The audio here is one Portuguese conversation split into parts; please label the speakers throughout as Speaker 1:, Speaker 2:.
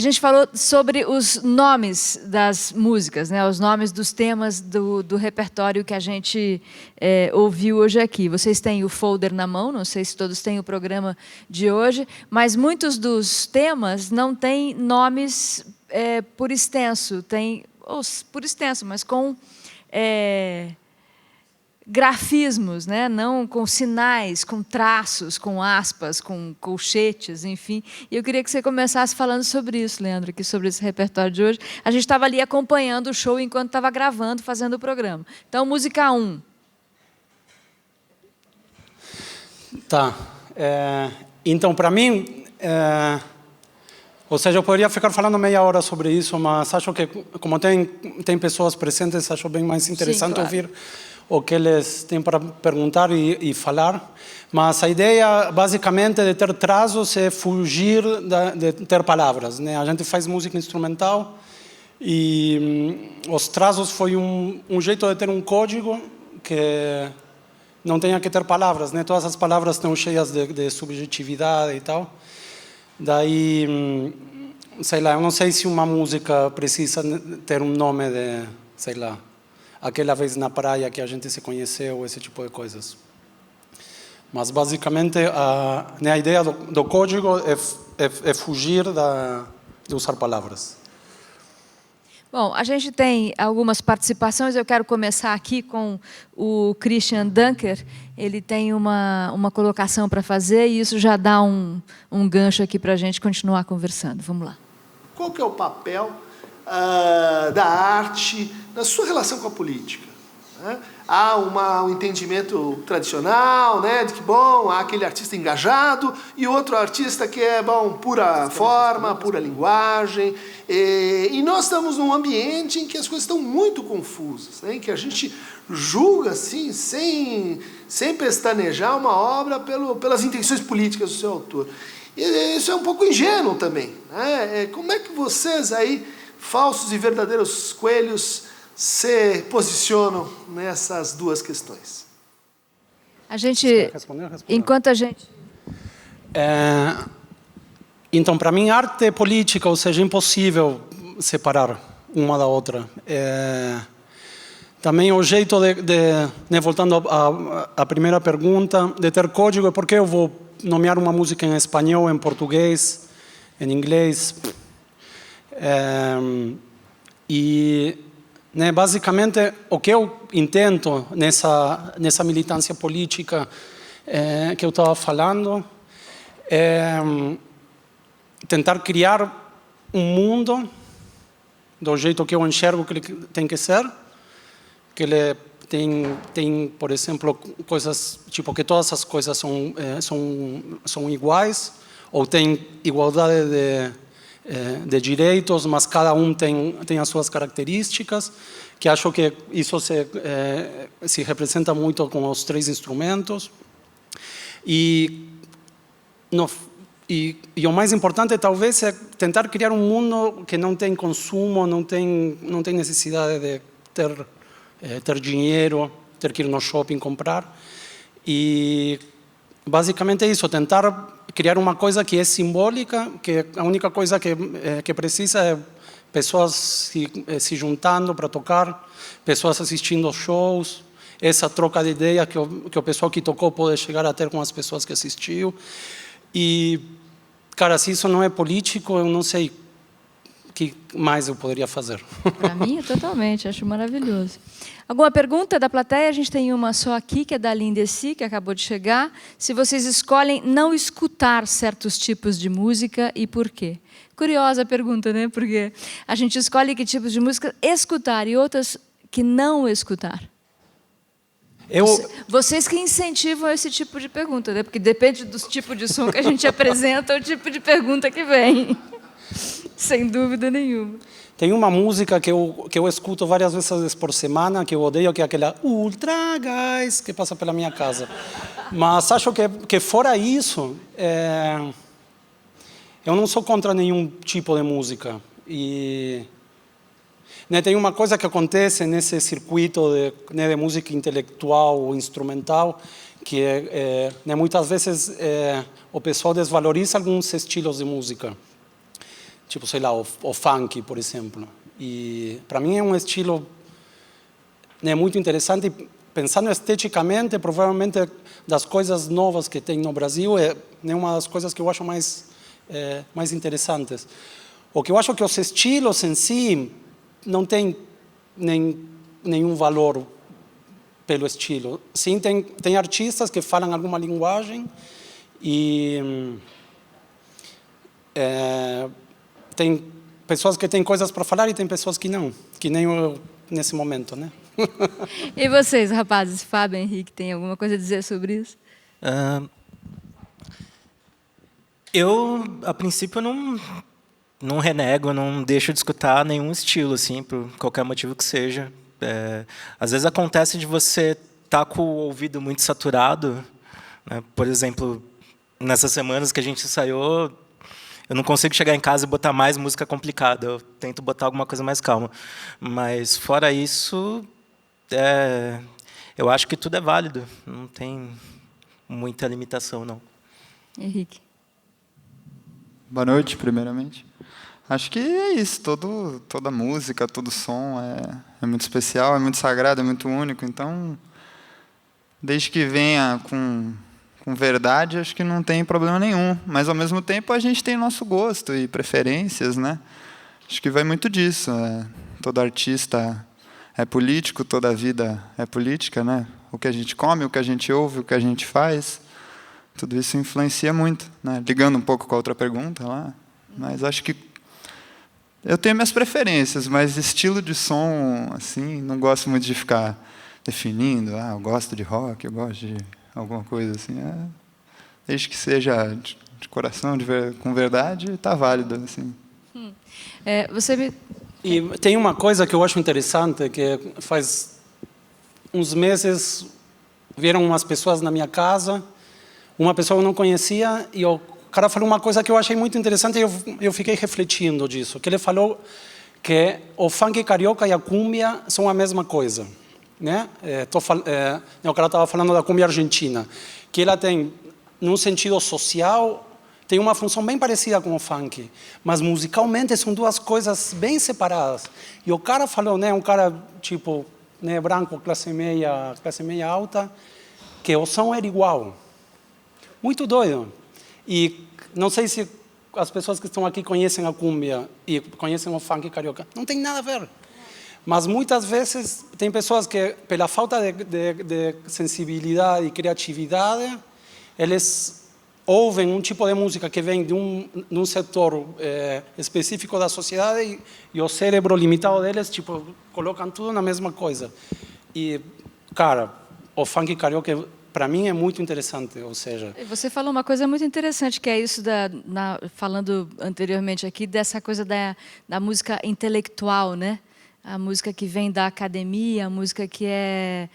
Speaker 1: A gente falou sobre os nomes das músicas, né? Os nomes dos temas do repertório que a gente ouviu hoje aqui. Vocês têm o folder na mão, não sei se todos têm o programa de hoje, mas muitos dos temas não têm nomes por extenso, por extenso, mas com grafismos, né? Não com sinais, com traços, com aspas, com colchetes, enfim. E eu queria que você começasse falando sobre isso, Leandro, aqui sobre esse repertório de hoje. A gente estava ali acompanhando o show enquanto estava gravando, fazendo o programa. Então, música 1.
Speaker 2: Tá. Então, para mim, ou seja, eu poderia ficar falando meia hora sobre isso, mas acho que, como tem pessoas presentes, acho bem mais interessante. Sim, claro, ouvir o que eles têm para perguntar e falar. Mas a ideia, basicamente, de ter trazos é fugir de ter palavras, né? A gente faz música instrumental e os trazos foi um jeito de ter um código que não tenha que ter palavras, né? Todas as palavras estão cheias de subjetividade e tal. Daí, sei lá, eu não sei se uma música precisa ter um nome de, sei lá, aquela vez na praia que a gente se conheceu, esse tipo de coisas. Mas, basicamente, a ideia do código é fugir de usar palavras.
Speaker 1: Bom, a gente tem algumas participações. Eu quero começar aqui com o Christian Dunker. Ele tem uma colocação para fazer e isso já dá um gancho aqui para a gente continuar conversando. Vamos lá.
Speaker 3: Qual que é o papel da arte na sua relação com a política? Né? Há um entendimento tradicional, né, de que, bom, há aquele artista engajado e outro artista que é, bom, pura forma, pura linguagem. E nós estamos num ambiente em que as coisas estão muito confusas, né, em que a gente julga, assim, sem pestanejar uma obra pelas intenções políticas do seu autor. E isso é um pouco ingênuo também, né? Como é que vocês aí, falsos e verdadeiros coelhos, se posicionam nessas duas questões?
Speaker 1: A gente, enquanto a gente...
Speaker 2: Então, para mim, arte e política, ou seja, é impossível separar uma da outra. Também o jeito né, voltando à primeira pergunta, de ter código, é porque eu vou nomear uma música em espanhol, em português, em inglês. E, né, basicamente, o que eu intento nessa militância política que eu estava falando é tentar criar um mundo do jeito que eu enxergo que ele tem que ser, que ele tem, por exemplo, coisas tipo que todas as coisas são iguais, ou tem igualdade de direitos, mas cada um tem as suas características, que acho que isso se representa muito com os três instrumentos. E o mais importante, talvez, é tentar criar um mundo que não tem consumo, não tem necessidade de ter dinheiro, ter que ir no shopping comprar. E, basicamente, é isso, tentar criar uma coisa que é simbólica, que a única coisa que precisa é pessoas se juntando para tocar, pessoas assistindo aos shows, essa troca de ideia que o pessoal que tocou pode chegar a ter com as pessoas que assistiu. E, cara, se isso não é político, eu não sei o que mais eu poderia fazer.
Speaker 1: Para mim, totalmente, acho maravilhoso. Alguma pergunta da plateia? A gente tem uma só aqui, que é da Lindeci, que acabou de chegar. Se vocês escolhem não escutar certos tipos de música e por quê? Curiosa a pergunta, né? Porque a gente escolhe que tipos de música escutar e outras que não escutar. Vocês que incentivam esse tipo de pergunta, né? Porque depende do tipo de som que a gente apresenta, o tipo de pergunta que vem. Sem dúvida nenhuma.
Speaker 2: Tem uma música que eu escuto várias vezes por semana, que eu odeio, que é aquela Ultra Gás, que passa pela minha casa. Mas acho que fora isso, eu não sou contra nenhum tipo de música. E, né, tem uma coisa que acontece nesse circuito de música intelectual ou instrumental, que muitas vezes o pessoal desvaloriza alguns estilos de música. tipo, sei lá, o funk, por exemplo. E para mim é um estilo, né, muito interessante. Pensando esteticamente, provavelmente das coisas novas que tem no Brasil, é uma das coisas que eu acho mais interessantes. O que eu acho que os estilos em si não tem nenhum valor pelo estilo. Sim, tem artistas que falam alguma linguagem e tem pessoas que têm coisas para falar e tem pessoas que não, que nem eu nesse momento, né?
Speaker 1: E vocês, rapazes, Fábio, Henrique, tem alguma coisa a dizer sobre isso?
Speaker 4: Eu, a princípio, não renego, não deixo de escutar nenhum estilo, assim, por qualquer motivo que seja. Às vezes acontece de você estar com o ouvido muito saturado, né? Por exemplo, nessas semanas que a gente ensaiou, eu não consigo chegar em casa e botar mais música complicada. Eu tento botar alguma coisa mais calma. Mas, fora isso, eu acho que tudo é válido. Não tem muita limitação, não.
Speaker 1: Henrique.
Speaker 5: Boa noite, primeiramente. Acho que é isso. Toda música, todo som é muito especial, é muito sagrado, é muito único. Então, desde que venha com verdade, acho que não tem problema nenhum. Mas, ao mesmo tempo, a gente tem nosso gosto e preferências, né? Acho que vai muito disso. Todo artista é político, toda vida é política, né? O que a gente come, o que a gente ouve, o que a gente faz, tudo isso influencia muito, né? Ligando um pouco com a outra pergunta lá, mas acho que eu tenho minhas preferências, mas estilo de som, assim, não gosto muito de ficar definindo, eu gosto de rock, eu gosto de alguma coisa assim, desde que seja de coração, com verdade, está válido, assim.
Speaker 2: E tem uma coisa que eu acho interessante, que faz uns meses vieram umas pessoas na minha casa, uma pessoa que eu não conhecia, e o cara falou uma coisa que eu achei muito interessante e eu fiquei refletindo disso, que ele falou que o funk carioca e a cúmbia são a mesma coisa, né? O cara estava falando da cúmbia argentina, que ela tem, num sentido social, tem uma função bem parecida com o funk, mas musicalmente são duas coisas bem separadas. E o cara falou, né, um cara tipo, né, branco, classe meia alta, que o som era igual. Muito doido. E não sei se as pessoas que estão aqui conhecem a cúmbia e conhecem o funk carioca. Não tem nada a ver. Mas muitas vezes tem pessoas que, pela falta de sensibilidade e criatividade, eles ouvem um tipo de música que vem de um setor específico da sociedade e o cérebro limitado deles, tipo, colocam tudo na mesma coisa. E, cara, o funk carioca, para mim, é muito interessante, ou seja...
Speaker 1: Você falou uma coisa muito interessante, que é isso, falando anteriormente aqui, dessa coisa da música intelectual, né? A música que vem da academia, a música que é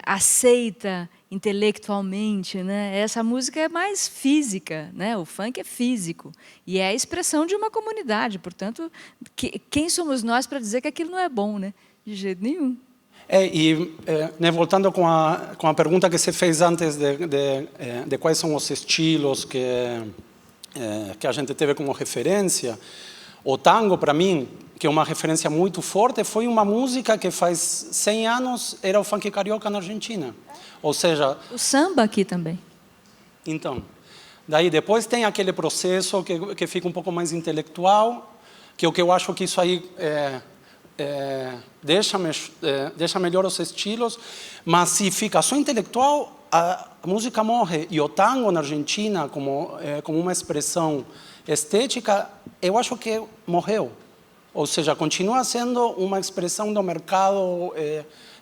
Speaker 1: aceita intelectualmente, né? Essa música é mais física, né? O funk é físico e é a expressão de uma comunidade. Portanto, quem somos nós para dizer que aquilo não é bom, né? De jeito nenhum.
Speaker 2: Né, voltando com a pergunta que você fez antes de quais são os estilos que a gente teve como referência, o tango, para mim, que é uma referência muito forte, foi uma música que faz 100 anos era o funk carioca na Argentina. Ou seja...
Speaker 1: O samba aqui também.
Speaker 2: Então, daí depois tem aquele processo que fica um pouco mais intelectual, que é o que eu acho que isso aí deixa melhor os estilos, mas se fica só intelectual, a música morre. E o tango na Argentina, como uma expressão estética, eu acho que morreu. Ou seja, continua sendo uma expressão do mercado,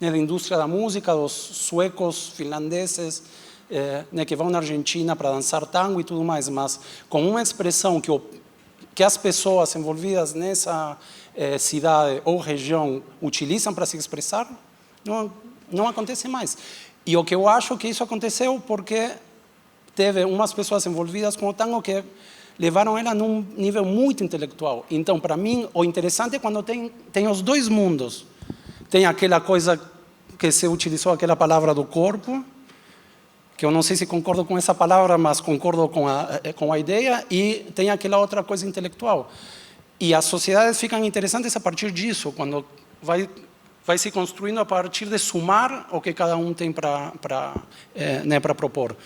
Speaker 2: da indústria da música, dos suecos, finlandeses, que vão na Argentina para dançar tango e tudo mais, mas como uma expressão que as pessoas envolvidas nessa cidade ou região utilizam para se expressar, não acontece mais. E o que eu acho que isso aconteceu porque teve umas pessoas envolvidas com o tango que levaram ela num nível muito intelectual. Então, para mim, o interessante é quando tem os dois mundos. Tem aquela coisa que se utilizou, aquela palavra do corpo, que eu não sei se concordo com essa palavra, mas concordo com a ideia, e tem aquela outra coisa intelectual. E as sociedades ficam interessantes a partir disso, quando vai se construindo a partir de somar o que cada um tem para propor.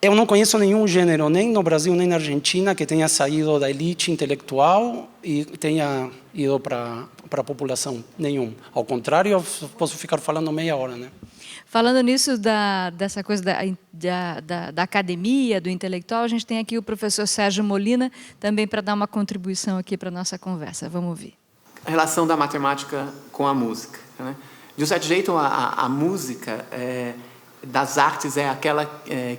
Speaker 2: Eu não conheço nenhum gênero, nem no Brasil, nem na Argentina, que tenha saído da elite intelectual e tenha ido para a população. Nenhum. Ao contrário, eu posso ficar falando meia hora, né?
Speaker 1: Falando nisso, dessa coisa da academia, do intelectual, a gente tem aqui o professor Sérgio Molina, também para dar uma contribuição aqui para a nossa conversa. Vamos ouvir.
Speaker 6: A relação da matemática com a música, né? De um certo jeito, a música das artes é aquela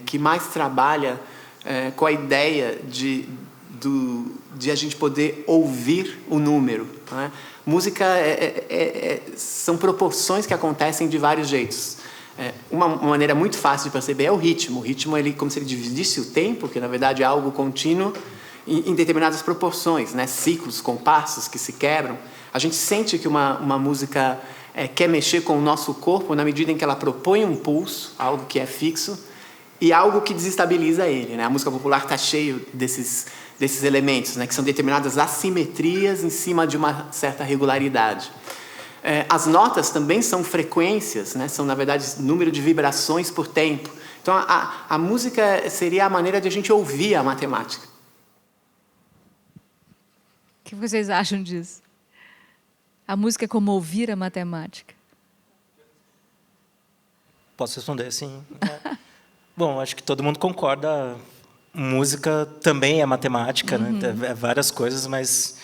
Speaker 6: que mais trabalha com a ideia de a gente poder ouvir o número, né? Música são proporções que acontecem de vários jeitos. Uma maneira muito fácil de perceber é o ritmo. O ritmo é como se ele dividisse o tempo, que na verdade é algo contínuo, em determinadas proporções, né? Ciclos, compassos que se quebram. A gente sente que uma música quer mexer com o nosso corpo na medida em que ela propõe um pulso, algo que é fixo, e algo que desestabiliza ele, né? A música popular está cheio desses elementos, né? Que são determinadas assimetrias em cima de uma certa regularidade. As notas também são frequências, né? São, na verdade, número de vibrações por tempo. Então, a música seria a maneira de a gente ouvir a matemática.
Speaker 1: O que vocês acham disso? A música é como ouvir a matemática?
Speaker 4: Posso responder, sim. Bom, acho que todo mundo concorda. Música também é matemática, né? É várias coisas, mas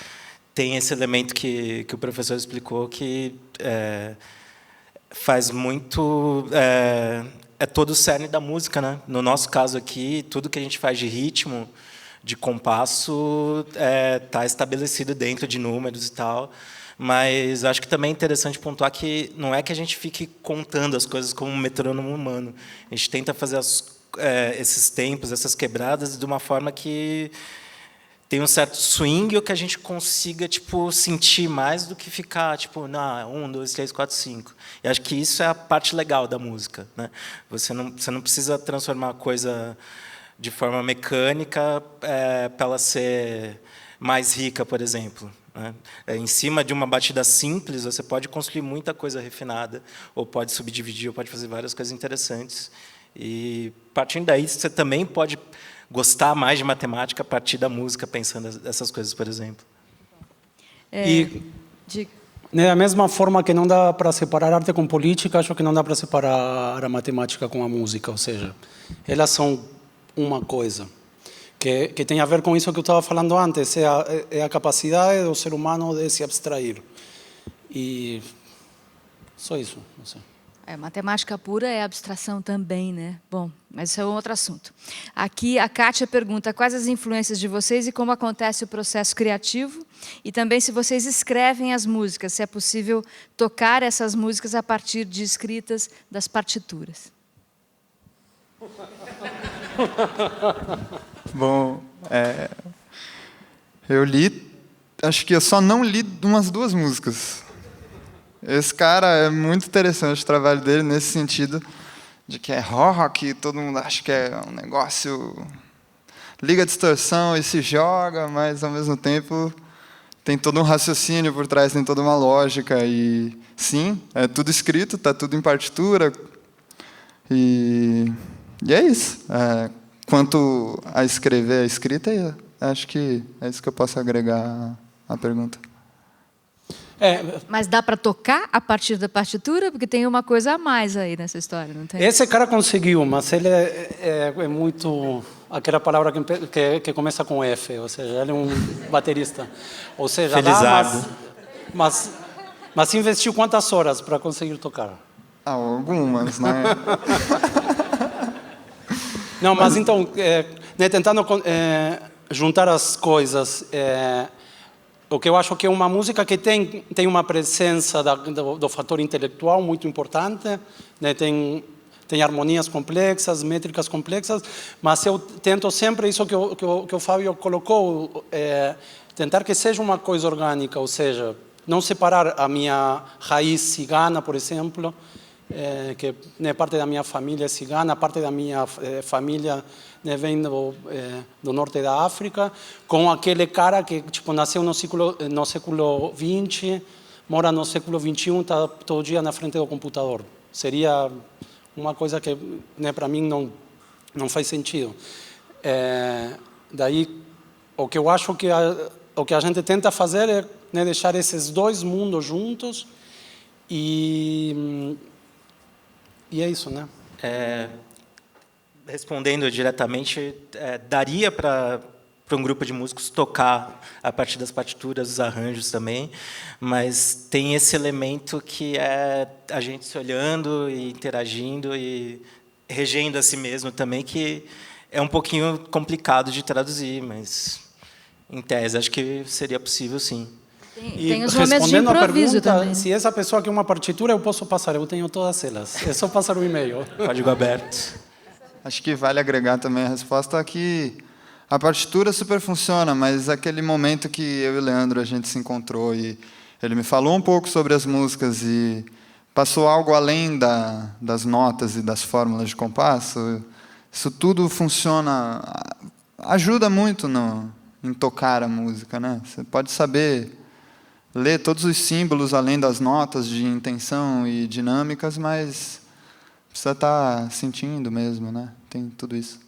Speaker 4: tem esse elemento que o professor explicou que faz muito... É todo o cerne da música, né? No nosso caso aqui, tudo que a gente faz de ritmo, de compasso, está estabelecido dentro de números e tal. Mas acho que também é interessante pontuar que não é que a gente fique contando as coisas como um metrônomo humano. A gente tenta fazer esses tempos, essas quebradas, de uma forma que tem um certo swing, ou que a gente consiga sentir mais do que ficar 1, 2, 3, 4, 5. E acho que isso é a parte legal da música, né? Você não precisa transformar a coisa de forma mecânica para ela ser mais rica, por exemplo. Em cima de uma batida simples, você pode construir muita coisa refinada, ou pode subdividir, ou pode fazer várias coisas interessantes. E, partindo daí, você também pode gostar mais de matemática a partir da música, pensando essas coisas, por exemplo.
Speaker 1: Diga.
Speaker 2: Da mesma forma que não dá para separar arte com política, acho que não dá para separar a matemática com a música. Ou seja, elas são uma coisa. Que tem a ver com isso que eu estava falando antes, é a capacidade do ser humano de se abstrair. E só isso, não sei.
Speaker 1: Matemática pura é abstração também, né? Bom, mas isso é um outro assunto. Aqui a Kátia pergunta quais as influências de vocês e como acontece o processo criativo, e também se vocês escrevem as músicas, se é possível tocar essas músicas a partir de escritas das partituras.
Speaker 5: Bom, eu acho que eu só não li umas 2 músicas. Esse cara é muito interessante o trabalho dele nesse sentido de que é rock, todo mundo acha que é um negócio, liga a distorção e se joga, mas ao mesmo tempo tem todo um raciocínio por trás, tem toda uma lógica. E sim, é tudo escrito, está tudo em partitura. E é isso. Quanto a escrever a escrita, acho que é isso que eu posso agregar à pergunta.
Speaker 1: Mas dá para tocar a partir da partitura? Porque tem uma coisa a mais aí nessa história, não tem?
Speaker 2: Esse cara conseguiu, mas ele é muito... Aquela palavra que começa com F, ou seja, ele é um baterista. Ou seja, mas investiu quantas horas para conseguir tocar?
Speaker 5: Algumas, né?
Speaker 2: Não, mas então, tentando juntar as coisas, o que eu acho que é uma música que tem uma presença do fator intelectual muito importante, né? Tem harmonias complexas, métricas complexas, mas eu tento sempre isso que o Fábio colocou, tentar que seja uma coisa orgânica, ou seja, não separar a minha raiz cigana, por exemplo, que né, parte da minha família é cigana, parte da minha família né, vem do norte da África, com aquele cara que tipo nasceu no século XX, mora no século XXI, está todo dia na frente do computador. Seria uma coisa que né, para mim não faz sentido. Daí, o que eu acho que o que a gente tenta fazer é né, deixar esses dois mundos juntos e é isso, né?
Speaker 4: Respondendo diretamente, daria para um grupo de músicos tocar a partir das partituras, dos arranjos também, mas tem esse elemento que é a gente se olhando e interagindo e regendo a si mesmo também, que é um pouquinho complicado de traduzir, mas, em tese, acho que seria possível, sim.
Speaker 1: Tem os momentos de
Speaker 2: respondendo a
Speaker 1: improviso
Speaker 2: pergunta,
Speaker 1: também.
Speaker 2: se essa pessoa quer uma partitura, eu posso passar, eu tenho todas elas. É só passar o e-mail.
Speaker 4: Código aberto.
Speaker 5: Acho que vale agregar também a resposta que a partitura super funciona, mas aquele momento que eu e o Leandro a gente se encontrou e ele me falou um pouco sobre as músicas e passou algo além das notas e das fórmulas de compasso, isso tudo funciona, ajuda muito em tocar a música, né? Você pode saber ler todos os símbolos além das notas de intenção e dinâmicas, mas precisa estar sentindo mesmo, né? Tem tudo isso.